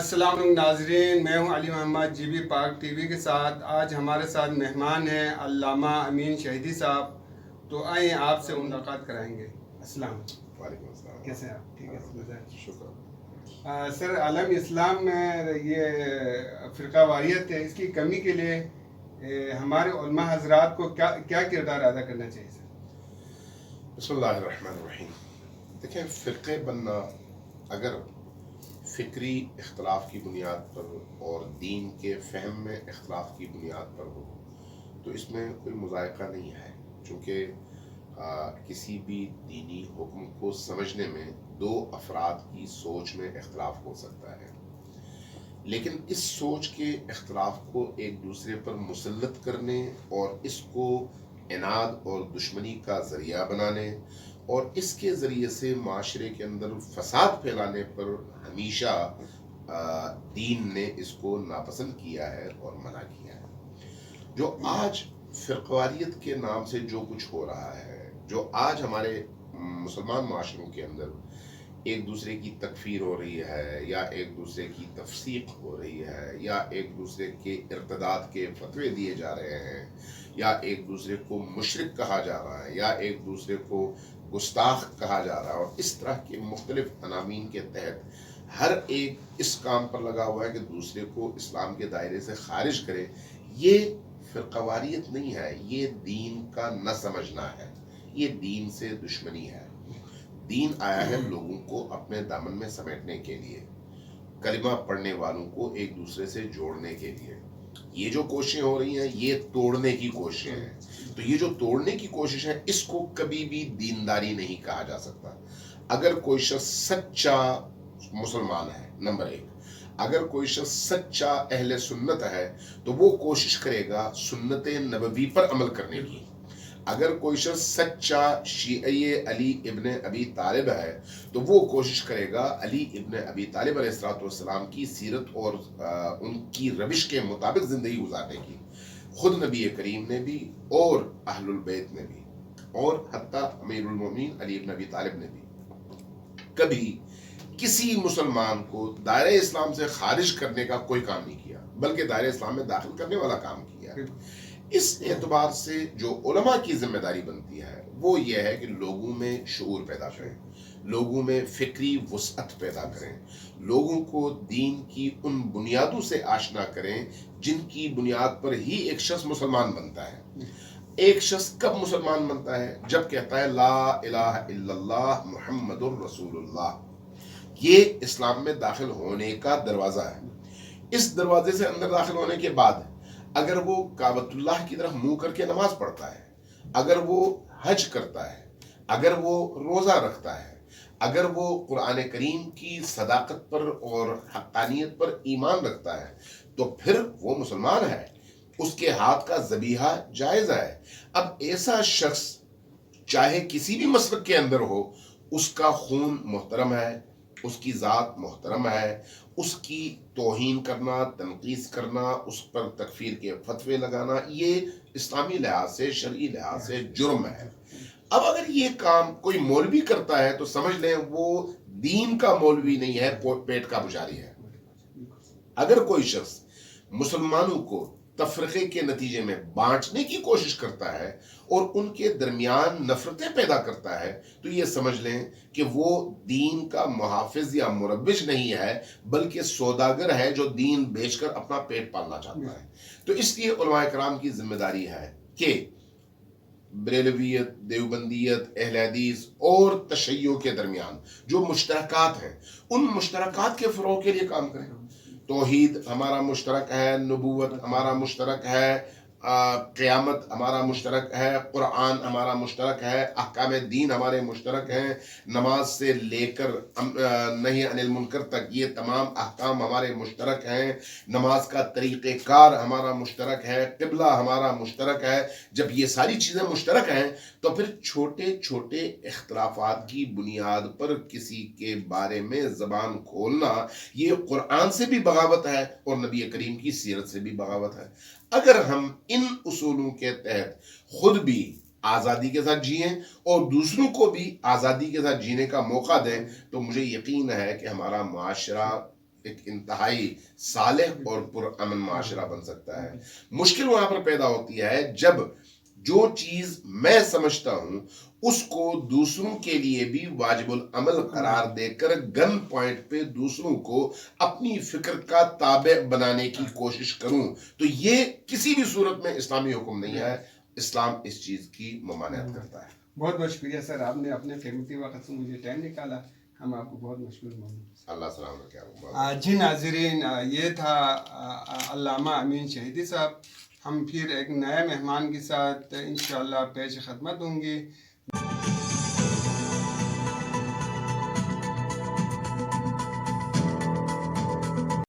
السلام علیکم ناظرین، میں ہوں علی محمد جی بی پاک ٹی وی کے ساتھ۔ آج ہمارے ساتھ مہمان ہیں علامہ امین شہیدی صاحب، تو آئیں آپ سے ملاقات کرائیں گے۔ السلام علیکم۔ وعلیکم السلام۔ کیسے ہیں آپ؟ ٹھیک ہے شکر۔ سر، عالم اسلام میں یہ فرقہ واریت ہے، اس کی کمی کے لیے ہمارے علماء حضرات کو کیا کردار ادا کرنا چاہیے سر؟ بسم اللہ الرحمن الرحیم۔ دیکھیں، فرقے بننا اگر فکری اختلاف کی بنیاد پر اور دین کے فہم میں اختلاف کی بنیاد پر ہو تو اس میں کوئی مذائقہ نہیں ہے، چونکہ کسی بھی دینی حکم کو سمجھنے میں دو افراد کی سوچ میں اختلاف ہو سکتا ہے، لیکن اس سوچ کے اختلاف کو ایک دوسرے پر مسلط کرنے اور اس کو عناد اور دشمنی کا ذریعہ بنانے اور اس کے ذریعے سے معاشرے کے اندر فساد پھیلانے پر ہمیشہ دین نے اس کو ناپسند کیا ہے اور منع کیا ہے۔ جو آج فرقواریت کے نام سے جو کچھ ہو رہا ہے، جو آج ہمارے مسلمان معاشروں کے اندر ایک دوسرے کی تکفیر ہو رہی ہے، یا ایک دوسرے کی تفسیق ہو رہی ہے، یا ایک دوسرے کے ارتداد کے فتوے دیے جا رہے ہیں، یا ایک دوسرے کو مشرک کہا جا رہا ہے، یا ایک دوسرے کو گستاخ کہا جا رہا ہے، اور اس طرح کے مختلف عناوین کے تحت ہر ایک اس کام پر لگا ہوا ہے کہ دوسرے کو اسلام کے دائرے سے خارج کرے۔ یہ فرقواریت نہیں ہے، یہ دین کا نہ سمجھنا ہے، یہ دین سے دشمنی ہے۔ دین آیا ہے لوگوں کو اپنے دامن میں سمیٹنے کے لیے، کلمہ پڑھنے والوں کو ایک دوسرے سے جوڑنے کے لیے۔ یہ جو کوششیں ہو رہی ہیں یہ توڑنے کی کوششیں ہیں، تو یہ جو توڑنے کی کوشش ہے اس کو کبھی بھی دینداری نہیں کہا جا سکتا۔ اگر کوئی شخص سچا مسلمان ہے، نمبر ایک، اگر کوئی شخص سچا اہل سنت ہے تو وہ کوشش کرے گا سنت نبوی پر عمل کرنے کی۔ اگر کوئی شخص سچا شیعی علی ابن ابی طالب ہے تو وہ کوشش کرے گا علی ابن ابی طالب علیہ السلام کی سیرت اور ان کی روش کے مطابق زندگی گزارنے کی۔ خود نبی کریم نے بھی اور اہل البیت نے بھی اور حتیٰ امیر المومنین علی ابن ابی طالب نے بھی کبھی کسی مسلمان کو دائرہ اسلام سے خارج کرنے کا کوئی کام نہیں کیا، بلکہ دائرہ اسلام میں داخل کرنے والا کام کیا۔ اس اعتبار سے جو علماء کی ذمہ داری بنتی ہے وہ یہ ہے کہ لوگوں میں شعور پیدا کریں، لوگوں میں فکری وسعت پیدا کریں، لوگوں کو دین کی ان بنیادوں سے آشنا کریں جن کی بنیاد پر ہی ایک شخص مسلمان بنتا ہے۔ ایک شخص کب مسلمان بنتا ہے؟ جب کہتا ہے لا الہ الا اللہ محمد الرسول اللہ۔ یہ اسلام میں داخل ہونے کا دروازہ ہے۔ اس دروازے سے اندر داخل ہونے کے بعد اگر وہ کعبۃ اللہ کی طرف منہ کر کے نماز پڑھتا ہے، اگر وہ حج کرتا ہے، اگر وہ روزہ رکھتا ہے، اگر وہ قرآن کریم کی صداقت پر اور حقانیت پر ایمان رکھتا ہے تو پھر وہ مسلمان ہے، اس کے ہاتھ کا ذبیحہ جائز ہے۔ اب ایسا شخص چاہے کسی بھی مسلک کے اندر ہو، اس کا خون محترم ہے، اس کی ذات محترم ہے، اس کی توہین کرنا، تنقیص کرنا، اس پر تکفیر کے فتوے لگانا یہ اسلامی لحاظ سے، شرعی لحاظ سے جرم ہے۔ اب اگر یہ کام کوئی مولوی کرتا ہے تو سمجھ لیں وہ دین کا مولوی نہیں ہے، پیٹ کا پجاری ہے۔ اگر کوئی شخص مسلمانوں کو تفرقے کے نتیجے میں بانٹنے کی کوشش کرتا ہے اور ان کے درمیان نفرتیں پیدا کرتا ہے تو یہ سمجھ لیں کہ وہ دین کا محافظ یا مروج نہیں ہے، بلکہ سوداگر ہے جو دین بیچ کر اپنا پیٹ پالنا چاہتا ہے۔ تو اس لیے علماء کرام کی ذمہ داری ہے کہ بریلویت، دیوبندیت، اہل حدیث اور تشیع کے درمیان جو مشترکات ہیں ان مشترکات کے فروغ کے لیے کام کریں۔ توحید ہمارا مشترک ہے، نبوت ہمارا مشترک ہے، قیامت ہمارا مشترک ہے، قرآن ہمارا مشترک ہے، احکام دین ہمارے مشترک ہیں، نماز سے لے کر نہی عن المنکر تک یہ تمام احکام ہمارے مشترک ہیں، نماز کا طریقہ کار ہمارا مشترک ہے، قبلہ ہمارا مشترک ہے۔ جب یہ ساری چیزیں مشترک ہیں تو پھر چھوٹے چھوٹے اختلافات کی بنیاد پر کسی کے بارے میں زبان کھولنا یہ قرآن سے بھی بغاوت ہے اور نبی کریم کی سیرت سے بھی بغاوت ہے۔ اگر ہم ان اصولوں کے تحت خود بھی آزادی کے ساتھ جئیں اور دوسروں کو بھی آزادی کے ساتھ جینے کا موقع دیں تو مجھے یقین ہے کہ ہمارا معاشرہ ایک انتہائی صالح اور پرامن معاشرہ بن سکتا ہے. مشکل وہاں پر پیدا ہوتی ہے جب جو چیز میں سمجھتا ہوں اس کو دوسروں کے لیے بھی واجب العمل قرار دے کر گن پوائنٹ پہ دوسروں کو اپنی فکر کا تابع بنانے کی کوشش کروں. تو یہ کسی بھی صورت میں اسلامی حکم نہیں ہے. اسلام اس چیز کی ممانعت کرتا ہے. بہت بہت شکریہ سر، آپ نے اپنے قیمتی وقت سے مجھے ٹائم نکالا، ہم آپ کو بہت مشکور مانتے ہیں. اللہ سلام رکھے. جی ناظرین، یہ تھا علامہ امین شہیدی صاحب. ہم پھر ایک نئے مہمان کے ساتھ انشاءاللہ پیش خدمت ہوں گے.